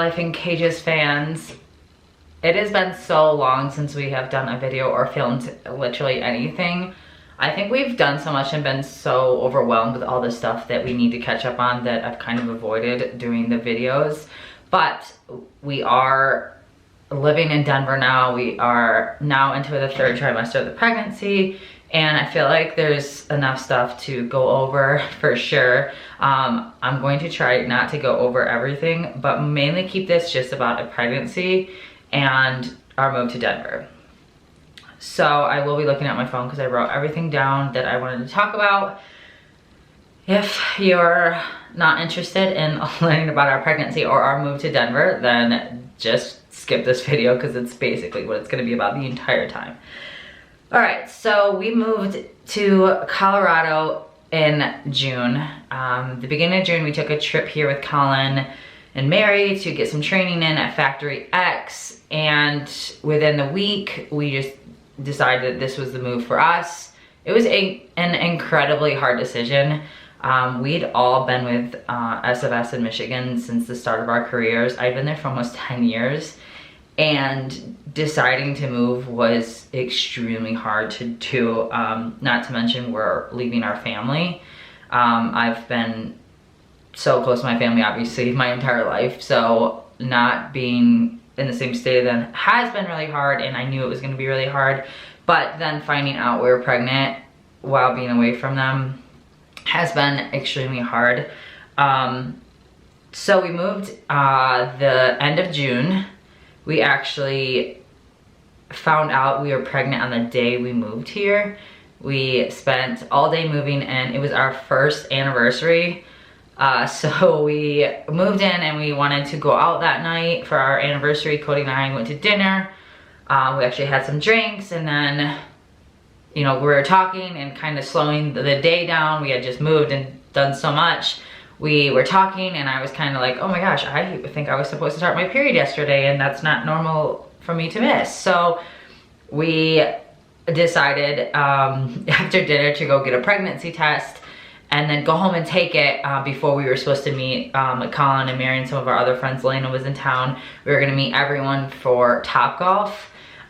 Life in Cages fans. It has been so long since we have done a video or filmed literally anything. I think we've done so much and been so overwhelmed with all the stuff that we need to catch up on that I've kind of avoided doing the videos. But we are living in Denver now. We are now into the 3rd trimester of the pregnancy, and I feel like there's enough stuff to go over for sure. I'm going to try not to go over everything, but mainly keep this just about a pregnancy and our move to Denver. So I will be looking at my phone because I wrote everything down that I wanted to talk about. If you're not interested in learning about our pregnancy or our move to Denver, then just skip this video because it's basically what it's going to be about the entire time. All right, so we moved to Colorado in June. The beginning of June, we took a trip here with Colin and Mary to get some training in at Factory X, and within the week, we just decided that this was the move for us. It was an incredibly hard decision. We'd all been with SFS in Michigan since the start of our careers. I've been there for almost 10 years, and deciding to move was extremely hard to do, not to mention we're leaving our family. I've been so close to my family, obviously, my entire life, so not being in the same state of them has been really hard, and I knew it was going to be really hard. But then finding out we were pregnant while being away from them has been extremely hard. So we moved the end of June. We actually found out we were pregnant on the day we moved here. We spent all day moving, and it was our 1st anniversary. So we moved in and we wanted to go out that night for our anniversary. Cody and I went to dinner. We actually had some drinks, and then, you know, we were talking and kind of slowing the day down. We had just moved and done so much. We were talking, and I was kind of like, oh my gosh, I think I was supposed to start my period yesterday, and that's not normal for me to miss. So we decided after dinner to go get a pregnancy test and then go home and take it before we were supposed to meet Colin and Mary and some of our other friends. Elena was in town. We were gonna meet everyone for Topgolf.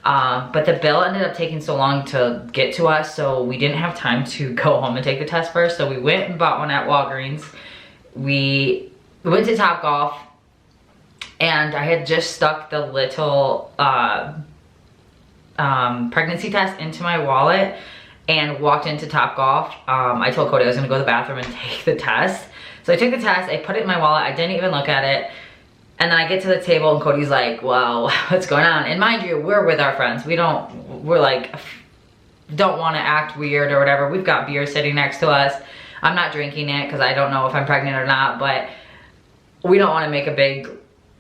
But the bill ended up taking so long to get to us, so we didn't have time to go home and take the test first. So we went and bought one at Walgreens. We went to Topgolf, and I had just stuck the little pregnancy test into my wallet and walked into Topgolf. I told Cody I was gonna go to the bathroom and take the test. So I took the test, I put it in my wallet, I didn't even look at it. And then I get to the table and Cody's like, well, what's going on? And mind you, we're with our friends. We're like, don't wanna act weird or whatever. We've got beer sitting next to us. I'm not drinking it because I don't know if I'm pregnant or not, but we don't wanna make a big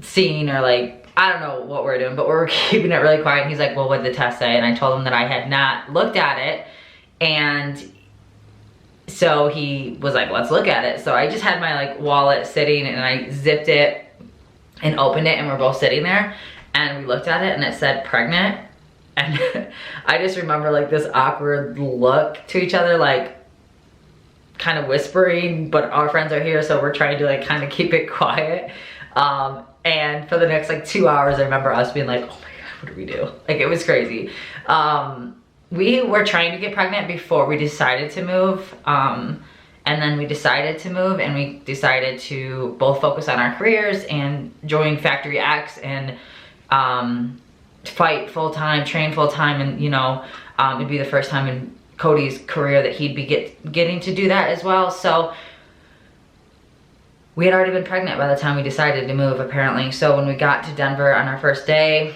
scene or like, I don't know what we're doing, but we're keeping it really quiet. And he's like, well, what did the test say? And I told him that I had not looked at it. And so he was like, let's look at it. So I just had my like wallet sitting, and I zipped it and opened it, and we're both sitting there, and we looked at it and it said pregnant. And I just remember like this awkward look to each other, like kind of whispering, but our friends are here, so we're trying to like kind of keep it quiet. And for the next like 2 hours, I remember us being like, oh my God, what do we do? Like, it was crazy. We were trying to get pregnant before we decided to move. And then we decided to move, and we decided to both focus on our careers and join Factory X and fight full-time, train full-time, and you know, it'd be the first time in Cody's career that he'd be getting to do that as well. So we had already been pregnant by the time we decided to move, apparently. So when we got to Denver on our first day,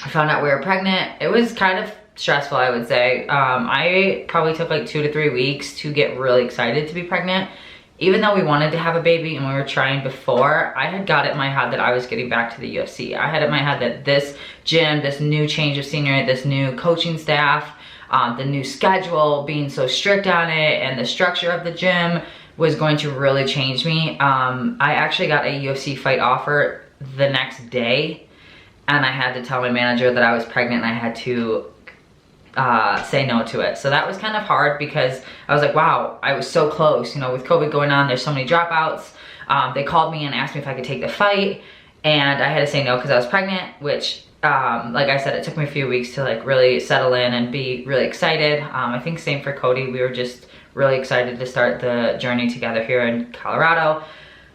I found out we were pregnant. It was kind of stressful, I would say. I probably took like 2 to 3 weeks to get really excited to be pregnant. Even though we wanted to have a baby and we were trying before, I had got it in my head that I was getting back to the UFC. I had it in my head that this gym, this new change of scenery, this new coaching staff, the new schedule, being so strict on it, and the structure of the gym was going to really change me. I actually got a UFC fight offer the next day, and I had to tell my manager that I was pregnant, and I had to say no to it. So that was kind of hard because I was like, wow, I was so close. You know, with COVID going on, there's so many dropouts. They called me and asked me if I could take the fight, and I had to say no because I was pregnant, which like I said, it took me a few weeks to like really settle in and be really excited. I think same for Cody. We were just really excited to start the journey together here in Colorado.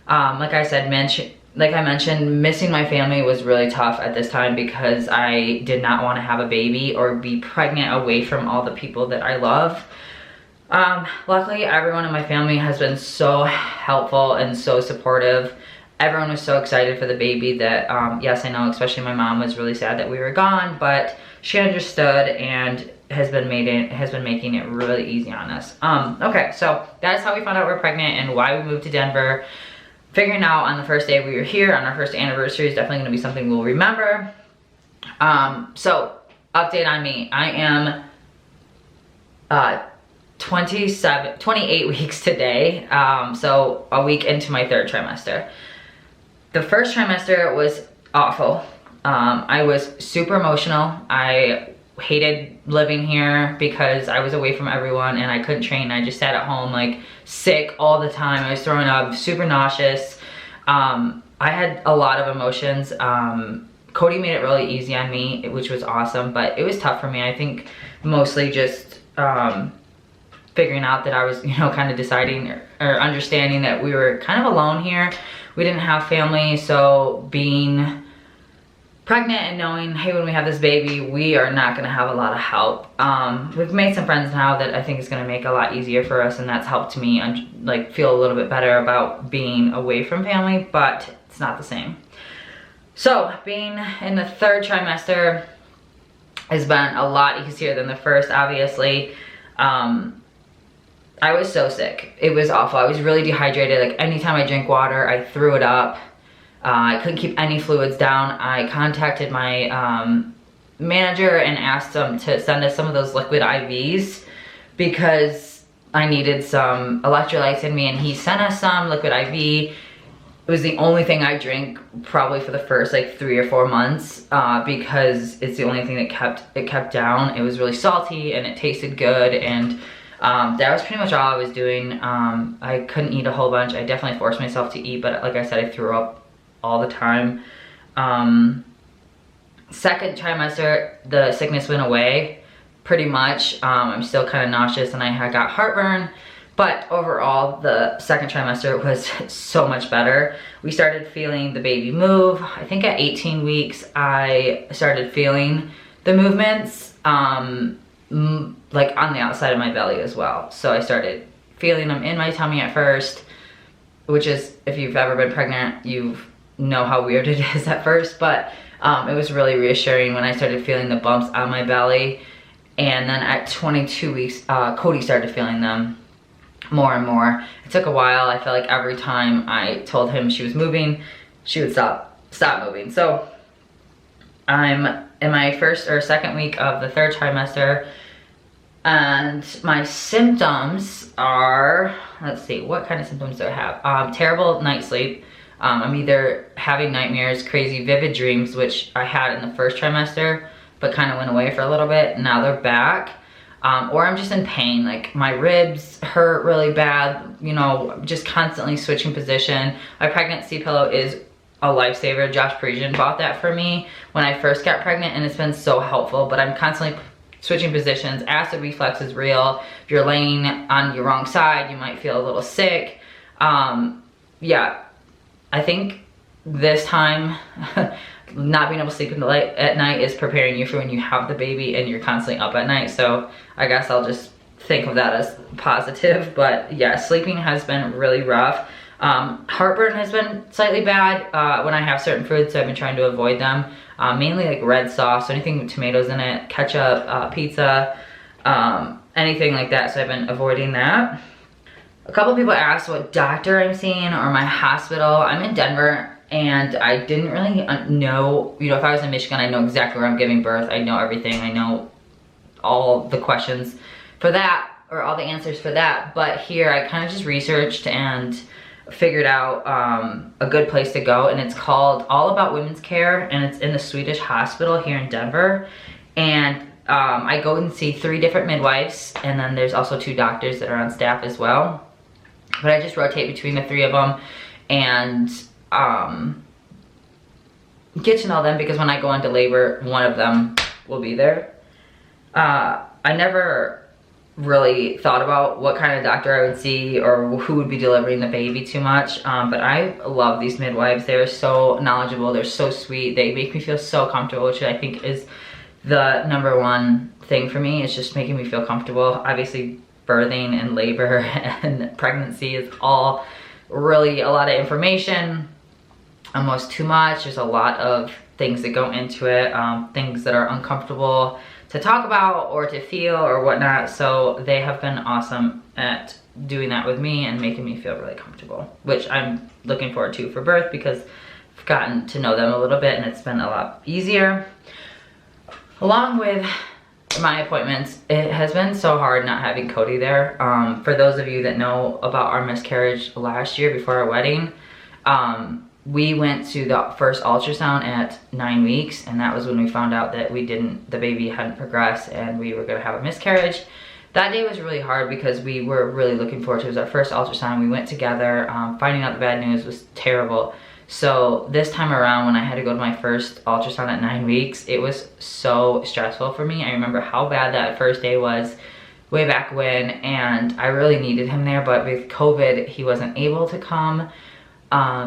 Like I mentioned, missing my family was really tough at this time because I did not want to have a baby or be pregnant away from all the people that I love. Luckily, everyone in my family has been so helpful and so supportive. Everyone was so excited for the baby that, yes, I know, especially my mom was really sad that we were gone, but she understood and has been making it really easy on us. Okay, so that's how we found out we're pregnant and why we moved to Denver. Figuring out on the first day we were here, on our first anniversary, is definitely gonna be something we'll remember. So, update on me. I am 28 weeks today, so a week into my third trimester. The first trimester was awful. I was super emotional. I hated living here because I was away from everyone and I couldn't train. I just sat at home like sick all the time. I was throwing up, super nauseous. I had a lot of emotions. Cody made it really easy on me, which was awesome, but it was tough for me. I think mostly just figuring out that I was, kind of deciding or understanding that we were kind of alone here. We didn't have family, so being pregnant and knowing, hey, when we have this baby, we are not gonna have a lot of help. We've made some friends now that I think is gonna make it a lot easier for us, and that's helped me feel a little bit better about being away from family, but it's not the same. So being in the third trimester has been a lot easier than the first, obviously. I was so sick. It was awful. I was really dehydrated. Like anytime I drank water, I threw it up. I couldn't keep any fluids down. I contacted my manager and asked them to send us some of those liquid IVs because I needed some electrolytes in me, and he sent us some liquid IV. It was the only thing I drank probably for the first like 3 or 4 months because it's the only thing that kept down. It was really salty and it tasted good, and that was pretty much all I was doing. I couldn't eat a whole bunch. I definitely forced myself to eat, but like I said, I threw up all the time. Second trimester, the sickness went away pretty much. I'm still kind of nauseous and I got heartburn, but overall the second trimester was so much better. We started feeling the baby move. I think at 18 weeks I started feeling the movements like on the outside of my belly as well. So I started feeling them in my tummy at first, which is, if you've ever been pregnant, you know how weird it is at first, but it was really reassuring when I started feeling the bumps on my belly. And then at 22 weeks, Cody started feeling them more and more. It took a while. I felt like every time I told him she was moving, she would stop moving. So I'm in my first or second week of the third trimester, and my symptoms are, let's see, what kind of symptoms do I have? Terrible night sleep. I'm either having nightmares, crazy vivid dreams, which I had in the first trimester, but kind of went away for a little bit. Now they're back. Or I'm just in pain. Like my ribs hurt really bad, just constantly switching position. My pregnancy pillow is a lifesaver. Josh Parisian bought that for me when I first got pregnant, and it's been so helpful, but I'm constantly switching positions. Acid reflux is real. If you're laying on your wrong side, you might feel a little sick. Yeah, I think this time, not being able to sleep at night is preparing you for when you have the baby and you're constantly up at night. So I guess I'll just think of that as positive. But yeah, sleeping has been really rough. Heartburn has been slightly bad when I have certain foods, so I've been trying to avoid them. Mainly like red sauce, anything with tomatoes in it, ketchup, pizza, anything like that, so I've been avoiding that. A couple people asked what doctor I'm seeing or my hospital. I'm in Denver, and I didn't really know, if I was in Michigan, I know exactly where I'm giving birth. I know everything. I know all the questions for that, or all the answers for that. But here I kind of just researched and figured out a good place to go, and it's called All About Women's Care, and it's in the Swedish hospital here in Denver. And I go and see 3 different midwives, and then there's also 2 doctors that are on staff as well. But I just rotate between the 3 of them, and get to know them, because when I go into labor, one of them will be there. I never really thought about what kind of doctor I would see or who would be delivering the baby too much, but I love these midwives. They're so knowledgeable, they're so sweet, they make me feel so comfortable, which I think is the number one thing for me, is just making me feel comfortable. Obviously birthing and labor and pregnancy is all really a lot of information, almost too much. There's a lot of things that go into it, things that are uncomfortable to talk about or to feel or whatnot. So they have been awesome at doing that with me and making me feel really comfortable, which I'm looking forward to for birth, because I've gotten to know them a little bit and it's been a lot easier. Along with my appointments, it has been so hard not having Cody there. For those of you that know about our miscarriage last year before our wedding, we went to the first ultrasound at 9 weeks, and that was when we found out that the baby hadn't progressed and we were gonna have a miscarriage. That day was really hard because we were really looking forward to it. It was our first ultrasound. We went together. Finding out the bad news was terrible. So this time around, when I had to go to my first ultrasound at 9 weeks, it was so stressful for me. I remember how bad that first day was way back when, and I really needed him there, but with COVID, he wasn't able to come.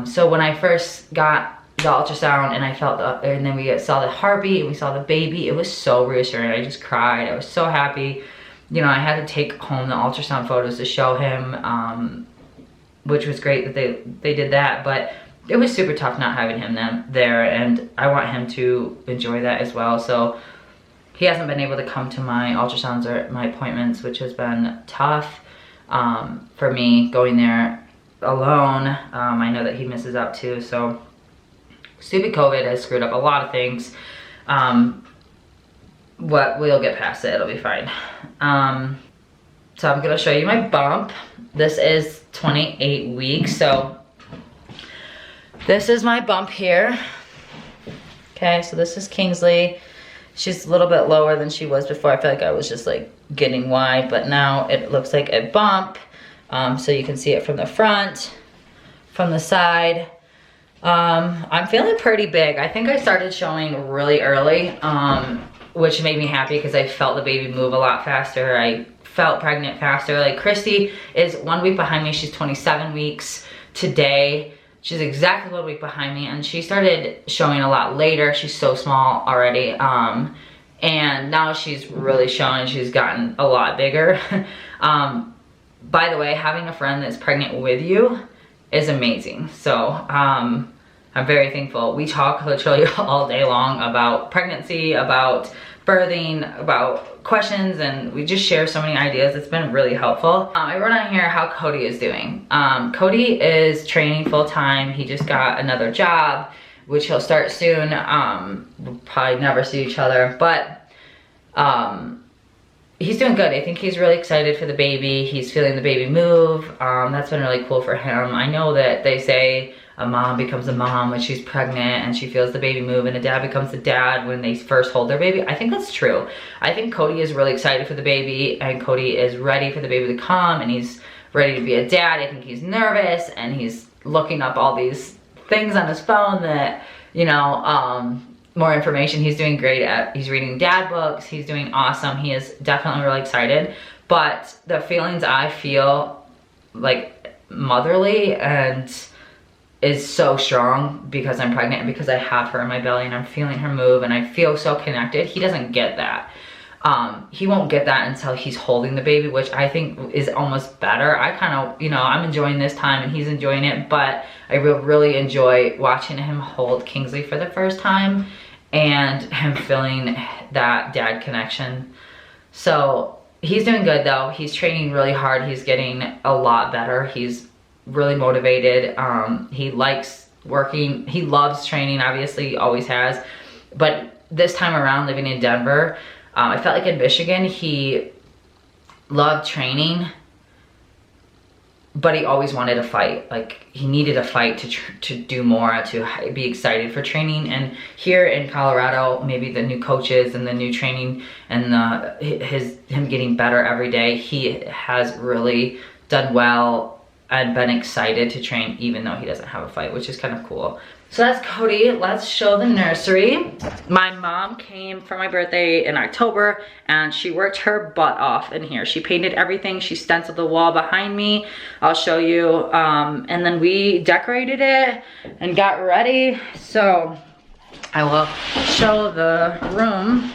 So when I first got the ultrasound and I felt and then we saw the heartbeat and we saw the baby, it was so reassuring. I just cried. I was so happy. You know, I had to take home the ultrasound photos to show him, which was great that they did that, but it was super tough not having him there, and I want him to enjoy that as well. So he hasn't been able to come to my ultrasounds or my appointments, which has been tough for me going there alone. I know that he misses out too, so stupid COVID has screwed up a lot of things. We'll get past it, it'll be fine. So I'm gonna show you my bump. This is 28 weeks, so this is my bump here. Okay, so this is Kingsley. She's a little bit lower than she was before. I feel like I was just like getting wide, but now it looks like a bump. So you can see it from the front, from the side. I'm feeling pretty big. I think I started showing really early, which made me happy because I felt the baby move a lot faster. I felt pregnant faster. Like Christy is 1 week behind me. She's 27 weeks today. She's exactly 1 week behind me, and she started showing a lot later. She's so small already. And now she's really showing. She's gotten a lot bigger. By the way, having a friend that's pregnant with you is amazing. So I'm very thankful. We talk literally all day long about pregnancy, about birthing, about questions, and we just share so many ideas. It's been really helpful. I wrote on here how Cody is doing. Cody is training full-time. He just got another job, which he'll start soon. We'll probably never see each other, but he's doing good. I think he's really excited for the baby. He's feeling the baby move. That's been really cool for him. I know that they say a mom becomes a mom when she's pregnant and she feels the baby move, and a dad becomes a dad when they first hold their baby. I think that's true. I think Cody is really excited for the baby, and Cody is ready for the baby to come, and he's ready to be a dad. I think he's nervous, and he's looking up all these things on his phone that, you know, more information. He's doing great at, he's reading dad books. He's doing awesome. He is definitely really excited, but the feelings I feel like motherly and is so strong because I'm pregnant and because I have her in my belly and I'm feeling her move and I feel so connected. He doesn't get that. He won't get that until he's holding the baby, which I think is almost better. I kind of, you know, I'm enjoying this time and he's enjoying it, but I will really enjoy watching him hold Kingsley for the first time and him feeling that dad connection. So he's doing good though. He's training really hard. He's getting a lot better. He's really motivated. He likes working. He loves training, obviously, he always has. But this time around, living in Denver, I felt like in Michigan, he loved training, but he always wanted to fight. Like, he needed a fight to do more, to be excited for training. And here in Colorado, maybe the new coaches and the new training and him getting better every day, he has really done well and been excited to train even though he doesn't have a fight, which is kind of cool. So that's Cody. Let's show the nursery. My mom came for my birthday in October and she worked her butt off in here. She painted everything. She stenciled the wall behind me. I'll show you. And then we decorated it and got ready. So I will show the room.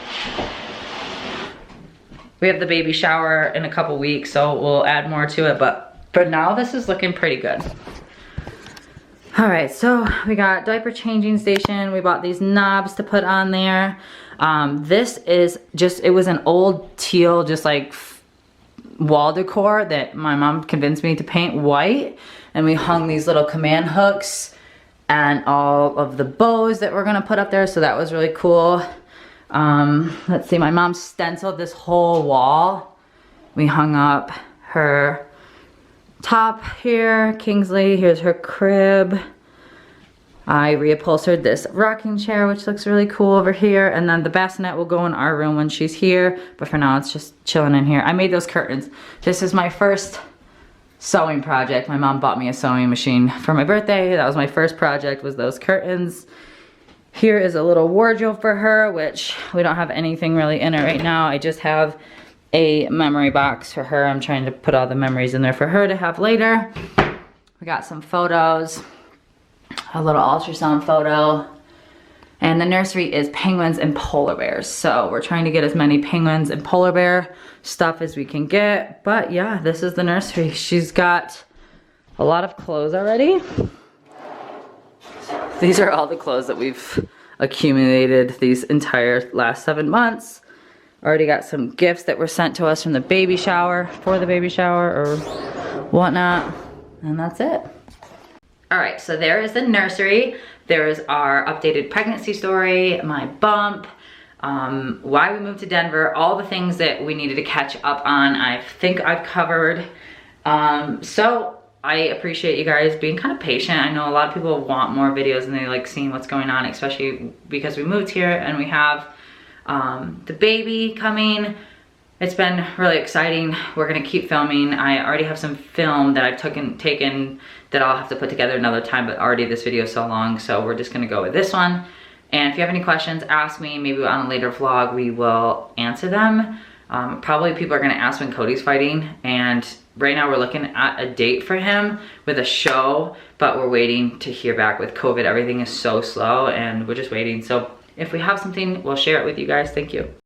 We have the baby shower in a couple weeks, so we'll add more to it. But for now, this is looking pretty good. All right, so we got diaper changing station. We bought these knobs to put on there. This is just, it was an old teal, just like wall decor that my mom convinced me to paint white. And we hung these little command hooks and all of the bows that we're gonna put up there. So that was really cool. Let's see, my mom stenciled this whole wall. We hung up her top here, Kingsley, here's her crib. I reupholstered this rocking chair, which looks really cool over here. And then the bassinet will go in our room when she's here. But for now, it's just chilling in here. I made those curtains. This is my first sewing project. My mom bought me a sewing machine for my birthday. That was my first project, was those curtains. Here is a little wardrobe for her, which we don't have anything really in it right now. I just have a memory box for her. I'm trying to put all the memories in there for her to have later. We got some photos, a little ultrasound photo, and the nursery is penguins and polar bears. So we're trying to get as many penguins and polar bear stuff as we can get. But yeah, this is the nursery. She's got a lot of clothes already. These are all the clothes that we've accumulated these entire last 7 months. Already got some gifts that were sent to us from the baby shower, for the baby shower or whatnot, and that's it. All right, so there is the nursery. There is our updated pregnancy story, my bump, why we moved to Denver, all the things that we needed to catch up on. I think I've covered. So I appreciate you guys being kind of patient. I know a lot of people want more videos and they like seeing what's going on, especially because we moved here and we have the baby coming. It's been really exciting. We're gonna keep filming. I already have some film that I've taken that I'll have to put together another time, but already this video is so long, so we're just gonna go with this one. And if you have any questions, ask me. Maybe on a later vlog we will answer them. Probably people are gonna ask when Cody's fighting, and right now we're looking at a date for him with a show, but we're waiting to hear back with COVID. Everything is so slow and we're just waiting. So if we have something, we'll share it with you guys. Thank you.